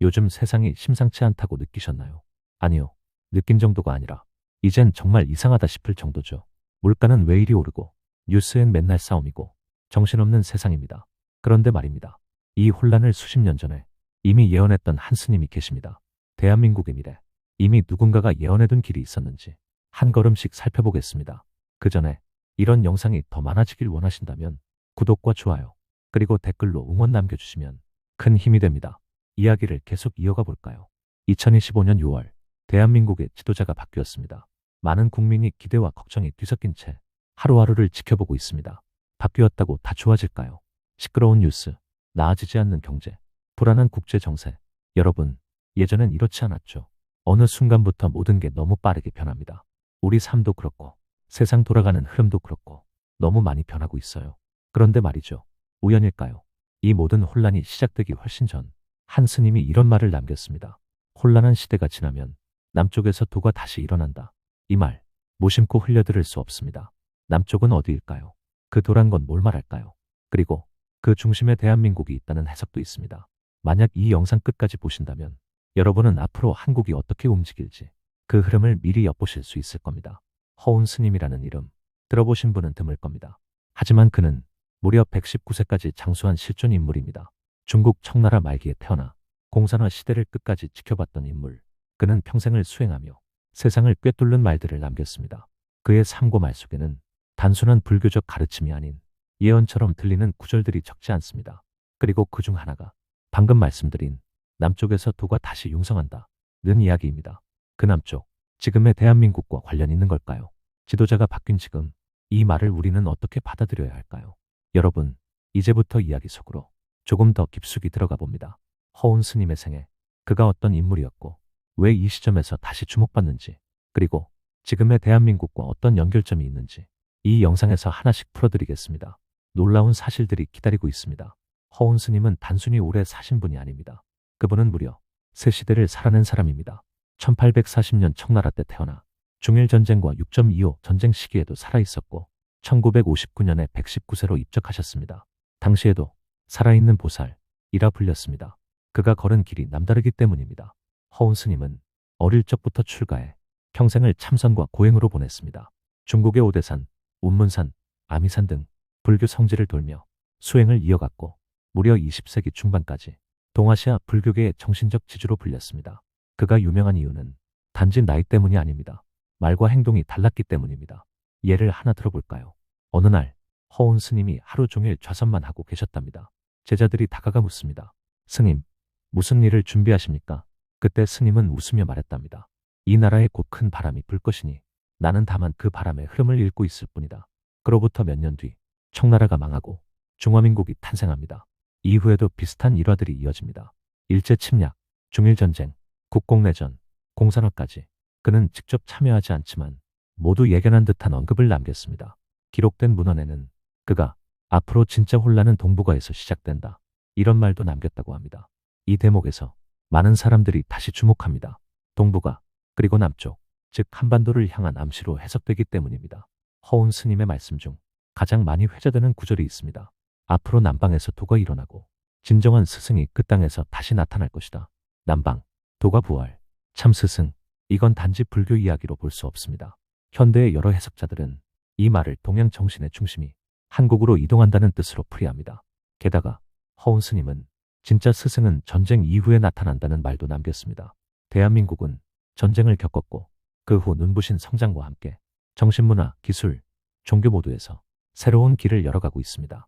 요즘 세상이 심상치 않다고 느끼셨나요? 아니요. 느낀 정도가 아니라 이젠 정말 이상하다 싶을 정도죠. 물가는 왜 이리 오르고 뉴스엔 맨날 싸움이고 정신없는 세상입니다. 그런데 말입니다. 이 혼란을 수십 년 전에 이미 예언했던 한 스님이 계십니다. 대한민국의 미래. 이미 누군가가 예언해둔 길이 있었는지 한 걸음씩 살펴보겠습니다. 그 전에 이런 영상이 더 많아지길 원하신다면 구독과 좋아요, 그리고 댓글로 응원 남겨주시면 큰 힘이 됩니다. 이야기를 계속 이어가 볼까요? 2025년 6월, 대한민국의 지도자가 바뀌었습니다. 많은 국민이 기대와 걱정이 뒤섞인 채 하루하루를 지켜보고 있습니다. 바뀌었다고 다 좋아질까요? 시끄러운 뉴스, 나아지지 않는 경제, 불안한 국제 정세. 여러분, 예전엔 이렇지 않았죠. 어느 순간부터 모든 게 너무 빠르게 변합니다. 우리 삶도 그렇고, 세상 돌아가는 흐름도 그렇고, 너무 많이 변하고 있어요. 그런데 말이죠. 우연일까요? 이 모든 혼란이 시작되기 훨씬 전, 한 스님이 이런 말을 남겼습니다. 혼란한 시대가 지나면 남쪽에서 도가 다시 일어난다. 이 말, 무심코 흘려들을 수 없습니다. 남쪽은 어디일까요? 그 도란 건 뭘 말할까요? 그리고 그 중심에 대한민국이 있다는 해석도 있습니다. 만약 이 영상 끝까지 보신다면 여러분은 앞으로 한국이 어떻게 움직일지 그 흐름을 미리 엿보실 수 있을 겁니다. 허운 스님이라는 이름, 들어보신 분은 드물 겁니다. 하지만 그는 무려 119세까지 장수한 실존 인물입니다. 중국 청나라 말기에 태어나 공산화 시대를 끝까지 지켜봤던 인물. 그는 평생을 수행하며 세상을 꿰뚫는 말들을 남겼습니다. 그의 삶과 말 속에는 단순한 불교적 가르침이 아닌 예언처럼 들리는 구절들이 적지 않습니다. 그리고 그 중 하나가 방금 말씀드린 남쪽에서 도가 다시 융성한다 는 이야기입니다. 그 남쪽, 지금의 대한민국과 관련 있는 걸까요? 지도자가 바뀐 지금, 이 말을 우리는 어떻게 받아들여야 할까요? 여러분, 이제부터 이야기 속으로 조금 더 깊숙이 들어가 봅니다. 허운 스님의 생애, 그가 어떤 인물이었고 왜 이 시점에서 다시 주목받는지, 그리고 지금의 대한민국과 어떤 연결점이 있는지 이 영상에서 하나씩 풀어드리겠습니다. 놀라운 사실들이 기다리고 있습니다. 허운 스님은 단순히 오래 사신 분이 아닙니다. 그분은 무려 세 시대를 살아낸 사람입니다. 1840년 청나라 때 태어나 중일전쟁과 6.25 전쟁 시기에도 살아있었고 1959년에 119세로 입적하셨습니다. 당시에도 살아있는 보살이라 불렸습니다. 그가 걸은 길이 남다르기 때문입니다. 허운 스님은 어릴 적부터 출가해 평생을 참선과 고행으로 보냈습니다. 중국의 오대산, 운문산, 아미산 등 불교 성지를 돌며 수행을 이어갔고 무려 20세기 중반까지 동아시아 불교계의 정신적 지주로 불렸습니다. 그가 유명한 이유는 단지 나이 때문이 아닙니다. 말과 행동이 달랐기 때문입니다. 예를 하나 들어볼까요? 어느 날 허운 스님이 하루 종일 좌선만 하고 계셨답니다. 제자들이 다가가 묻습니다. 스님, 무슨 일을 준비하십니까? 그때 스님은 웃으며 말했답니다. 이 나라에 곧 큰 바람이 불 것이니 나는 다만 그 바람의 흐름을 읽고 있을 뿐이다. 그로부터 몇 년 뒤 청나라가 망하고 중화민국이 탄생합니다. 이후에도 비슷한 일화들이 이어집니다. 일제 침략, 중일전쟁, 국공내전, 공산화까지 그는 직접 참여하지 않지만 모두 예견한 듯한 언급을 남겼습니다. 기록된 문헌에는 그가 앞으로 진짜 혼란은 동북아에서 시작된다, 이런 말도 남겼다고 합니다. 이 대목에서 많은 사람들이 다시 주목합니다. 동북아, 그리고 남쪽, 즉 한반도를 향한 암시로 해석되기 때문입니다. 허운 스님의 말씀 중 가장 많이 회자되는 구절이 있습니다. 앞으로 남방에서 도가 일어나고 진정한 스승이 그 땅에서 다시 나타날 것이다. 남방, 도가 부활, 참 스승. 이건 단지 불교 이야기로 볼 수 없습니다. 현대의 여러 해석자들은 이 말을 동양 정신의 중심이 한국으로 이동한다는 뜻으로 풀이합니다. 게다가 허운 스님은 진짜 스승은 전쟁 이후에 나타난다는 말도 남겼습니다. 대한민국은 전쟁을 겪었고 그 후 눈부신 성장과 함께 정신문화, 기술, 종교 모두에서 새로운 길을 열어가고 있습니다.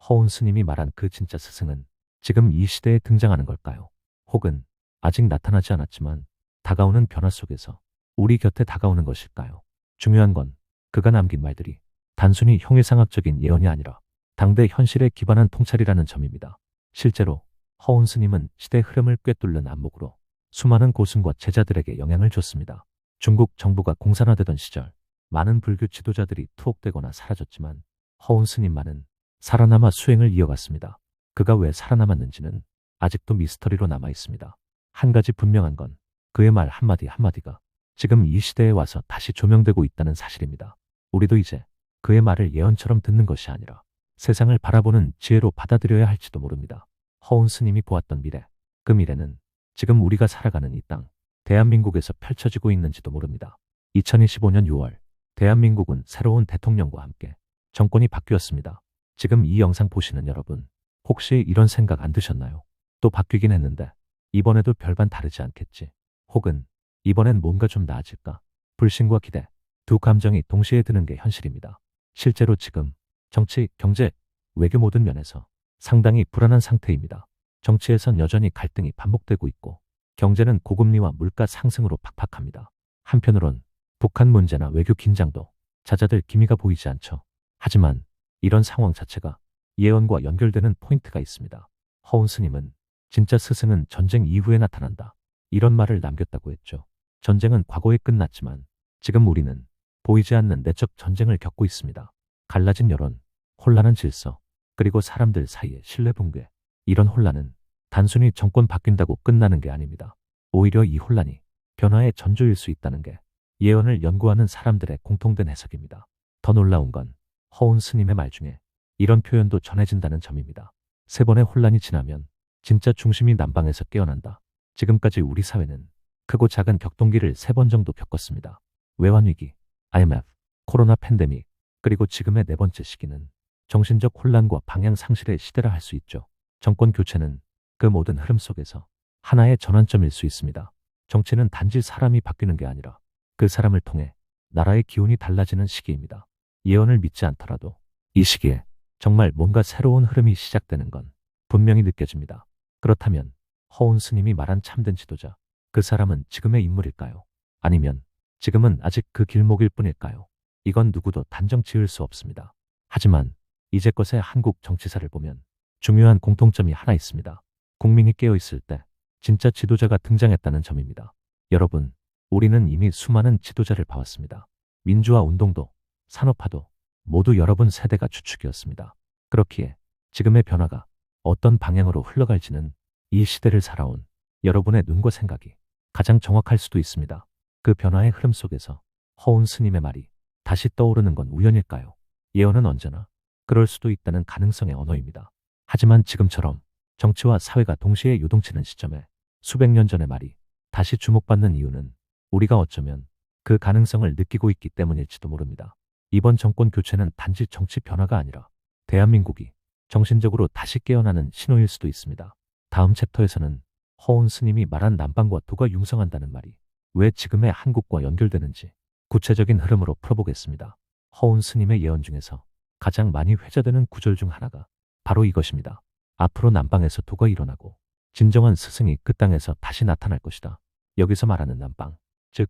허운 스님이 말한 그 진짜 스승은 지금 이 시대에 등장하는 걸까요? 혹은 아직 나타나지 않았지만 다가오는 변화 속에서 우리 곁에 다가오는 것일까요? 중요한 건 그가 남긴 말들이 단순히 형이상학적인 예언이 아니라 당대 현실에 기반한 통찰이라는 점입니다. 실제로 허운 스님은 시대 흐름을 꿰뚫는 안목으로 수많은 고승과 제자들에게 영향을 줬습니다. 중국 정부가 공산화되던 시절 많은 불교 지도자들이 투옥되거나 사라졌지만 허운 스님만은 살아남아 수행을 이어갔습니다. 그가 왜 살아남았는지는 아직도 미스터리로 남아 있습니다. 한 가지 분명한 건 그의 말 한마디 한마디가 지금 이 시대에 와서 다시 조명되고 있다는 사실입니다. 우리도 이제 그의 말을 예언처럼 듣는 것이 아니라 세상을 바라보는 지혜로 받아들여야 할지도 모릅니다. 허운 스님이 보았던 미래, 그 미래는 지금 우리가 살아가는 이 땅, 대한민국에서 펼쳐지고 있는지도 모릅니다. 2025년 6월, 대한민국은 새로운 대통령과 함께 정권이 바뀌었습니다. 지금 이 영상 보시는 여러분, 혹시 이런 생각 안 드셨나요? 또 바뀌긴 했는데 이번에도 별반 다르지 않겠지. 혹은 이번엔 뭔가 좀 나아질까? 불신과 기대, 두 감정이 동시에 드는 게 현실입니다. 실제로 지금 정치, 경제, 외교 모든 면에서 상당히 불안한 상태입니다. 정치에선 여전히 갈등이 반복되고 있고 경제는 고금리와 물가 상승으로 팍팍합니다. 한편으론 북한 문제나 외교 긴장도 잦아들 기미가 보이지 않죠. 하지만 이런 상황 자체가 예언과 연결되는 포인트가 있습니다. 허운 스님은 진짜 스승은 전쟁 이후에 나타난다, 이런 말을 남겼다고 했죠. 전쟁은 과거에 끝났지만 지금 우리는 보이지 않는 내적 전쟁을 겪고 있습니다. 갈라진 여론, 혼란한 질서, 그리고 사람들 사이의 신뢰 붕괴. 이런 혼란은 단순히 정권 바뀐다고 끝나는 게 아닙니다. 오히려 이 혼란이 변화의 전조일 수 있다는 게 예언을 연구하는 사람들의 공통된 해석입니다. 더 놀라운 건 허운 스님의 말 중에 이런 표현도 전해진다는 점입니다. 세 번의 혼란이 지나면 진짜 중심이 남방에서 깨어난다. 지금까지 우리 사회는 크고 작은 격동기를 3번 정도 겪었습니다. 외환위기, IMF, 코로나 팬데믹, 그리고 지금의 네 번째 시기는 정신적 혼란과 방향 상실의 시대라 할 수 있죠. 정권 교체는 그 모든 흐름 속에서 하나의 전환점일 수 있습니다. 정치는 단지 사람이 바뀌는 게 아니라 그 사람을 통해 나라의 기운이 달라지는 시기입니다. 예언을 믿지 않더라도 이 시기에 정말 뭔가 새로운 흐름이 시작되는 건 분명히 느껴집니다. 그렇다면 허운 스님이 말한 참된 지도자, 그 사람은 지금의 인물일까요? 아니면 지금은 아직 그 길목일 뿐일까요? 이건 누구도 단정 지을 수 없습니다. 하지만 이제껏의 한국 정치사를 보면 중요한 공통점이 하나 있습니다. 국민이 깨어있을 때 진짜 지도자가 등장했다는 점입니다. 여러분, 우리는 이미 수많은 지도자를 봐왔습니다. 민주화 운동도, 산업화도 모두 여러분 세대가 주축이었습니다. 그렇기에 지금의 변화가 어떤 방향으로 흘러갈지는 이 시대를 살아온 여러분의 눈과 생각이 가장 정확할 수도 있습니다. 그 변화의 흐름 속에서 허운 스님의 말이 다시 떠오르는 건 우연일까요? 예언은 언제나 그럴 수도 있다는 가능성의 언어입니다. 하지만 지금처럼 정치와 사회가 동시에 요동치는 시점에 수백 년 전의 말이 다시 주목받는 이유는 우리가 어쩌면 그 가능성을 느끼고 있기 때문일지도 모릅니다. 이번 정권 교체는 단지 정치 변화가 아니라 대한민국이 정신적으로 다시 깨어나는 신호일 수도 있습니다. 다음 챕터에서는 허운 스님이 말한 남방과 도가 융성한다는 말이 왜 지금의 한국과 연결되는지 구체적인 흐름으로 풀어보겠습니다. 허운 스님의 예언 중에서 가장 많이 회자되는 구절 중 하나가 바로 이것입니다. 앞으로 남방에서 도가 일어나고 진정한 스승이 그 땅에서 다시 나타날 것이다. 여기서 말하는 남방, 즉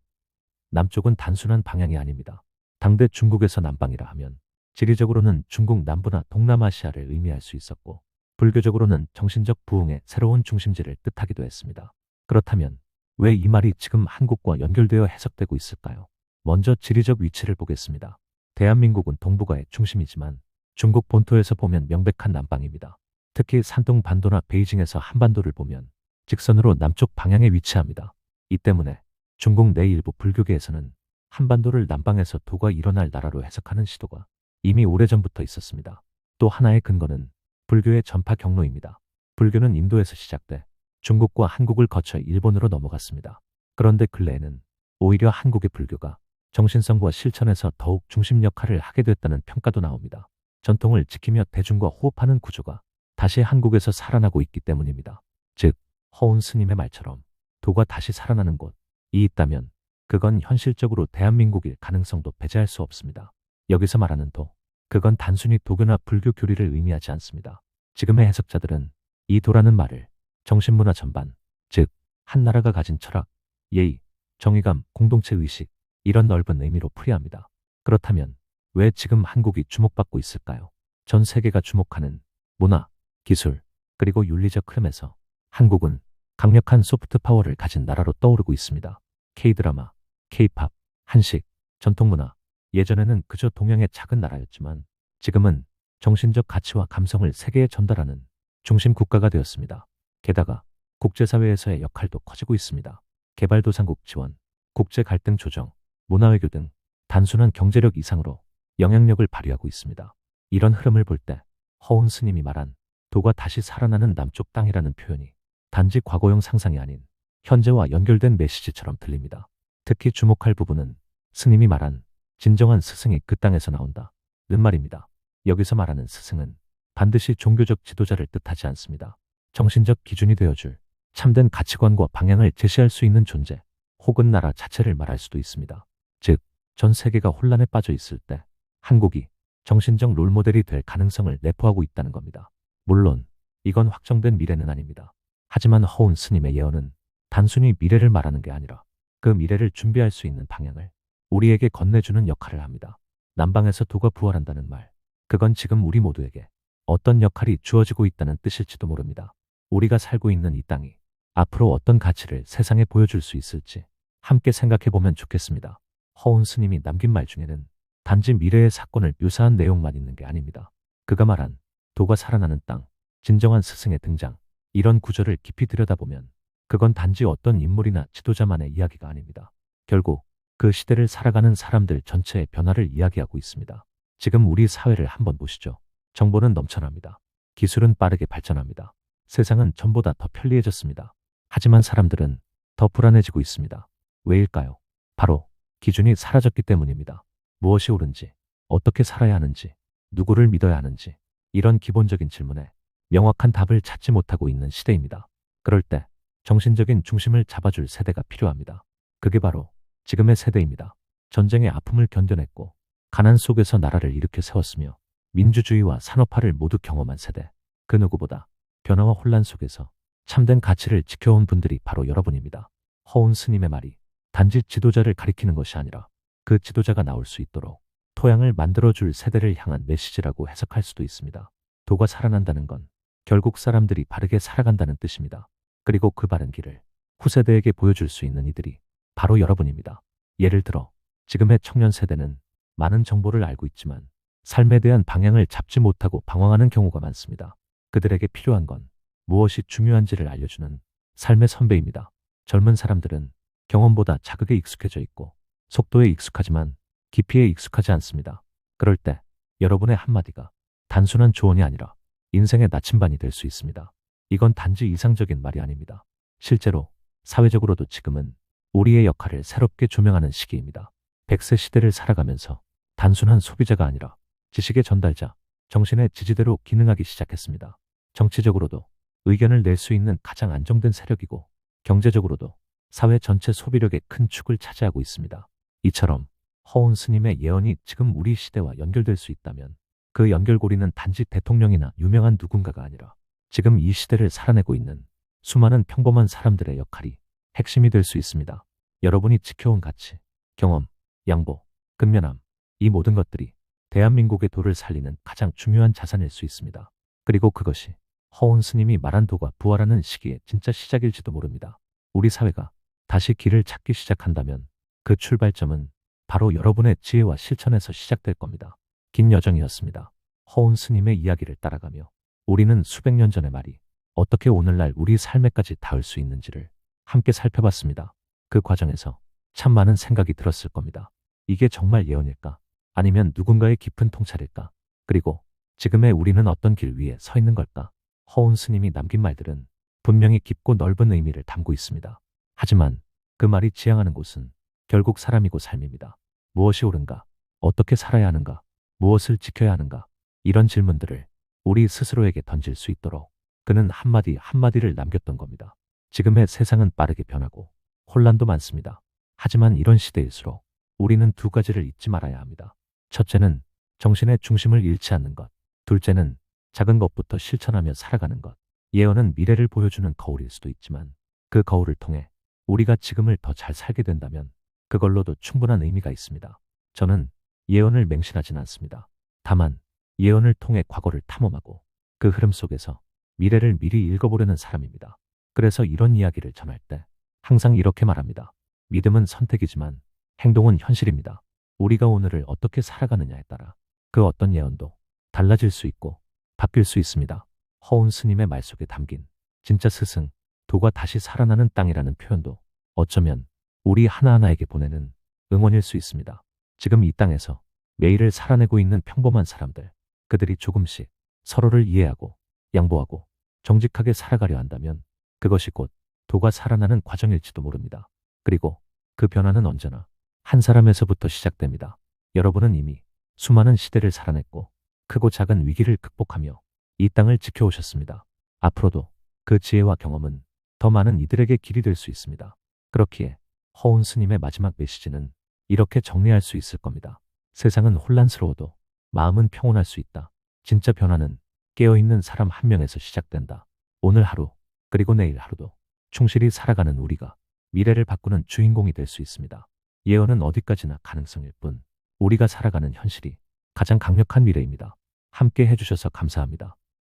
남쪽은 단순한 방향이 아닙니다. 당대 중국에서 남방이라 하면 지리적으로는 중국 남부나 동남아시아를 의미할 수 있었고 불교적으로는 정신적 부흥의 새로운 중심지를 뜻하기도 했습니다. 그렇다면 왜 이 말이 지금 한국과 연결되어 해석되고 있을까요? 먼저 지리적 위치를 보겠습니다. 대한민국은 동북아의 중심이지만 중국 본토에서 보면 명백한 남방입니다. 특히 산둥 반도나 베이징에서 한반도를 보면 직선으로 남쪽 방향에 위치합니다. 이 때문에 중국 내 일부 불교계에서는 한반도를 남방에서 도가 일어날 나라로 해석하는 시도가 이미 오래전부터 있었습니다. 또 하나의 근거는 불교의 전파 경로입니다. 불교는 인도에서 시작돼 중국과 한국을 거쳐 일본으로 넘어갔습니다. 그런데 근래에는 오히려 한국의 불교가 정신성과 실천에서 더욱 중심 역할을 하게 됐다는 평가도 나옵니다. 전통을 지키며 대중과 호흡하는 구조가 다시 한국에서 살아나고 있기 때문입니다. 즉, 허운 스님의 말처럼 도가 다시 살아나는 곳이 있다면 그건 현실적으로 대한민국일 가능성도 배제할 수 없습니다. 여기서 말하는 도, 그건 단순히 도교나 불교 교리를 의미하지 않습니다. 지금의 해석자들은 이 도라는 말을 정신문화 전반, 즉 한 나라가 가진 철학, 예의, 정의감, 공동체 의식, 이런 넓은 의미로 풀이합니다. 그렇다면 왜 지금 한국이 주목받고 있을까요? 전 세계가 주목하는 문화, 기술, 그리고 윤리적 흐름에서 한국은 강력한 소프트 파워를 가진 나라로 떠오르고 있습니다. K-드라마, K-팝, 한식, 전통문화, 예전에는 그저 동양의 작은 나라였지만 지금은 정신적 가치와 감성을 세계에 전달하는 중심 국가가 되었습니다. 게다가 국제사회에서의 역할도 커지고 있습니다. 개발도상국 지원, 국제 갈등 조정, 문화외교 등 단순한 경제력 이상으로 영향력을 발휘하고 있습니다. 이런 흐름을 볼 때 허운 스님이 말한 도가 다시 살아나는 남쪽 땅이라는 표현이 단지 과거형 상상이 아닌 현재와 연결된 메시지처럼 들립니다. 특히 주목할 부분은 스님이 말한 진정한 스승이 그 땅에서 나온다 는 말입니다. 여기서 말하는 스승은 반드시 종교적 지도자를 뜻하지 않습니다. 정신적 기준이 되어줄 참된 가치관과 방향을 제시할 수 있는 존재 혹은 나라 자체를 말할 수도 있습니다. 즉, 전 세계가 혼란에 빠져 있을 때 한국이 정신적 롤모델이 될 가능성을 내포하고 있다는 겁니다. 물론 이건 확정된 미래는 아닙니다. 하지만 허운 스님의 예언은 단순히 미래를 말하는 게 아니라 그 미래를 준비할 수 있는 방향을 우리에게 건네주는 역할을 합니다. 남방에서 도가 부활한다는 말, 그건 지금 우리 모두에게 어떤 역할이 주어지고 있다는 뜻일지도 모릅니다. 우리가 살고 있는 이 땅이 앞으로 어떤 가치를 세상에 보여줄 수 있을지 함께 생각해 보면 좋겠습니다. 허운 스님이 남긴 말 중에는 단지 미래의 사건을 묘사한 내용만 있는 게 아닙니다. 그가 말한 도가 살아나는 땅, 진정한 스승의 등장, 이런 구절을 깊이 들여다보면 그건 단지 어떤 인물이나 지도자만의 이야기가 아닙니다. 결국 그 시대를 살아가는 사람들 전체의 변화를 이야기하고 있습니다. 지금 우리 사회를 한번 보시죠. 정보는 넘쳐납니다. 기술은 빠르게 발전합니다. 세상은 전보다 더 편리해졌습니다. 하지만 사람들은 더 불안해지고 있습니다. 왜일까요? 바로 기준이 사라졌기 때문입니다. 무엇이 옳은지, 어떻게 살아야 하는지, 누구를 믿어야 하는지, 이런 기본적인 질문에 명확한 답을 찾지 못하고 있는 시대입니다. 그럴 때 정신적인 중심을 잡아줄 세대가 필요합니다. 그게 바로 지금의 세대입니다. 전쟁의 아픔을 견뎌냈고 가난 속에서 나라를 일으켜 세웠으며 민주주의와 산업화를 모두 경험한 세대. 그 누구보다 변화와 혼란 속에서 참된 가치를 지켜온 분들이 바로 여러분입니다. 허운 스님의 말이 단지 지도자를 가리키는 것이 아니라 그 지도자가 나올 수 있도록 토양을 만들어줄 세대를 향한 메시지라고 해석할 수도 있습니다. 도가 살아난다는 건 결국 사람들이 바르게 살아간다는 뜻입니다. 그리고 그 바른 길을 후세대에게 보여줄 수 있는 이들이 바로 여러분입니다. 예를 들어 지금의 청년 세대는 많은 정보를 알고 있지만 삶에 대한 방향을 잡지 못하고 방황하는 경우가 많습니다. 그들에게 필요한 건 무엇이 중요한지를 알려주는 삶의 선배입니다. 젊은 사람들은 경험보다 자극에 익숙해져 있고 속도에 익숙하지만 깊이에 익숙하지 않습니다. 그럴 때 여러분의 한마디가 단순한 조언이 아니라 인생의 나침반이 될 수 있습니다. 이건 단지 이상적인 말이 아닙니다. 실제로 사회적으로도 지금은 우리의 역할을 새롭게 조명하는 시기입니다. 100세 시대를 살아가면서 단순한 소비자가 아니라 지식의 전달자, 정신의 지지대로 기능하기 시작했습니다. 정치적으로도 의견을 낼 수 있는 가장 안정된 세력이고 경제적으로도 사회 전체 소비력의 큰 축을 차지하고 있습니다. 이처럼 허운 스님의 예언이 지금 우리 시대와 연결될 수 있다면 그 연결고리는 단지 대통령이나 유명한 누군가가 아니라 지금 이 시대를 살아내고 있는 수많은 평범한 사람들의 역할이 핵심이 될 수 있습니다. 여러분이 지켜온 가치, 경험, 양보, 근면함, 이 모든 것들이 대한민국의 도를 살리는 가장 중요한 자산일 수 있습니다. 그리고 그것이 허운 스님이 말한 도가 부활하는 시기의 진짜 시작일지도 모릅니다. 우리 사회가 다시 길을 찾기 시작한다면 그 출발점은 바로 여러분의 지혜와 실천에서 시작될 겁니다. 긴 여정이었습니다. 허운 스님의 이야기를 따라가며 우리는 수백 년 전의 말이 어떻게 오늘날 우리 삶에까지 닿을 수 있는지를 함께 살펴봤습니다. 그 과정에서 참 많은 생각이 들었을 겁니다. 이게 정말 예언일까? 아니면 누군가의 깊은 통찰일까? 그리고 지금의 우리는 어떤 길 위에 서 있는 걸까? 허운 스님이 남긴 말들은 분명히 깊고 넓은 의미를 담고 있습니다. 하지만 그 말이 지향하는 곳은 결국 사람이고 삶입니다. 무엇이 옳은가? 어떻게 살아야 하는가? 무엇을 지켜야 하는가? 이런 질문들을 우리 스스로에게 던질 수 있도록 그는 한마디 한마디를 남겼던 겁니다. 지금의 세상은 빠르게 변하고 혼란도 많습니다. 하지만 이런 시대일수록 우리는 두 가지를 잊지 말아야 합니다. 첫째는 정신의 중심을 잃지 않는 것. 둘째는 작은 것부터 실천하며 살아가는 것. 예언은 미래를 보여주는 거울일 수도 있지만 그 거울을 통해 우리가 지금을 더 잘 살게 된다면 그걸로도 충분한 의미가 있습니다. 저는 예언을 맹신하진 않습니다. 다만 예언을 통해 과거를 탐험하고 그 흐름 속에서 미래를 미리 읽어보려는 사람입니다. 그래서 이런 이야기를 전할 때 항상 이렇게 말합니다. 믿음은 선택이지만 행동은 현실입니다. 우리가 오늘을 어떻게 살아가느냐에 따라 그 어떤 예언도 달라질 수 있고 바뀔 수 있습니다. 허운 스님의 말 속에 담긴 진짜 스승, 도가 다시 살아나는 땅이라는 표현도 어쩌면 우리 하나하나에게 보내는 응원일 수 있습니다. 지금 이 땅에서 매일을 살아내고 있는 평범한 사람들, 그들이 조금씩 서로를 이해하고 양보하고 정직하게 살아가려 한다면 그것이 곧 도가 살아나는 과정일지도 모릅니다. 그리고 그 변화는 언제나 한 사람에서부터 시작됩니다. 여러분은 이미 수많은 시대를 살아냈고 크고 작은 위기를 극복하며 이 땅을 지켜오셨습니다. 앞으로도 그 지혜와 경험은 더 많은 이들에게 길이 될 수 있습니다. 그렇기에 허운 스님의 마지막 메시지는 이렇게 정리할 수 있을 겁니다. 세상은 혼란스러워도 마음은 평온할 수 있다. 진짜 변화는 깨어있는 사람 한 명에서 시작된다. 오늘 하루, 그리고 내일 하루도 충실히 살아가는 우리가 미래를 바꾸는 주인공이 될 수 있습니다. 예언은 어디까지나 가능성일 뿐, 우리가 살아가는 현실이 가장 강력한 미래입니다. 함께 해주셔서 감사합니다.